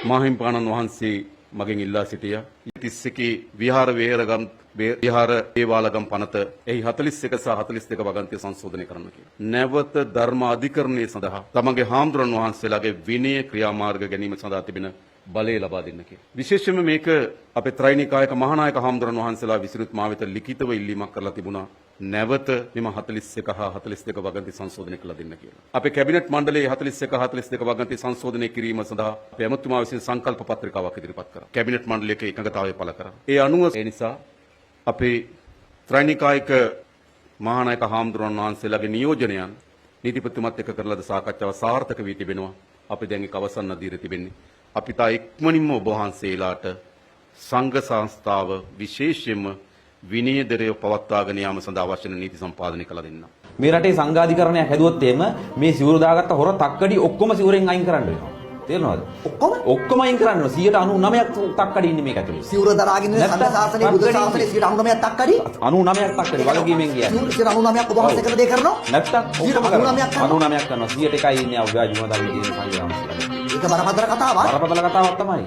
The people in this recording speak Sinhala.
මාහිම්පාණන් වහන්සේ මගෙන් ඉල්ලා සිටියා. 31 විහාර වේරගම් විහාර දේවාලගම් පනත එහි 41 සහ 42 වගන්තිය සංශෝධනය කරන්න කියලා. නැවත ධර්ම අධිකරණය සඳහා තමගේ හාමුදුරන් වහන්සේලාගේ විනය ක්‍රියාමාර්ග ගැනීම සඳහා තිබෙන බලය ලබා දෙන්න කියලා. විශේෂයෙන්ම මේක අපේ ත්‍රිනිකායක මහානායක හාමුදුරන් වහන්සේලා විසිරුත් මා වෙත ලිඛිතව ඉල්ලීමක් කරලා තිබුණා. නැවත මෙම 41 හා 42 වගන්ති සංශෝධනය කළ දෙන්න කියලා. අපේ කැබිනට් මණ්ඩලයේ 41 42 වගන්ති සංශෝධනය කිරීම සඳහා අපේ ඇමතුමා විසින් සංකල්ප පත්‍රිකාවක් ඉදිරිපත් කරා. කැබිනට් මණ්ඩලයක එකඟතාවය පළ කරා. ඒ අනුව ඒ නිසා අපේ ත්‍රිනිකායක මහානායක හාමුදුරන් වහන්සේලාගේ නියෝජනයන් නීතිපතිතුමත් එක්ක කරලද සාකච්ඡාව සාර්ථක වී තිබෙනවා. අපි දැන් ඒක අවසන් අධීර තිබෙන්නේ. අපි තා ඉක්මනින්ම ඔබ වහන්සේලාට සංඝ සංස්ථාව විශේෂයෙන්ම විනයදරය පවත්වාගෙන යාම සඳහා අවශ්‍ය නීති සම්පාදනය කළ දෙන්න. මේ රටේ සංඝාධිකරණයක් හැදුවොත් එහෙම මේ සිවුරු දාගත්ත හොර තක්කඩි ඔක්කොම සිවුරෙන් අයින් කරන්න වෙනවා. තේරෙනවද? ඔක්කොම අයින් කරන්න වෙනවා. 99ක් තක්කඩි ඉන්නේ මේක ඇතුලේ. සිවුර දරාගෙන ඉන්න සංඝ ශාසනයේ බුදු ශාසනයේ 99ක් තක්කඩි 99ක් තක්කඩි වලගීමෙන් කියන්නේ. 99ක් ඔබ වහන්සේ කරන දේ කරනවා. නැත්තම් 99ක් 99ක් කරනවා. 100ට එකයි ඉන්නේ අව්‍යාජ මොනවද අපි කියන සංඝ ශාසනය. ඒක බරපතල කතාවක්. බරපතල කතාවක් තමයි.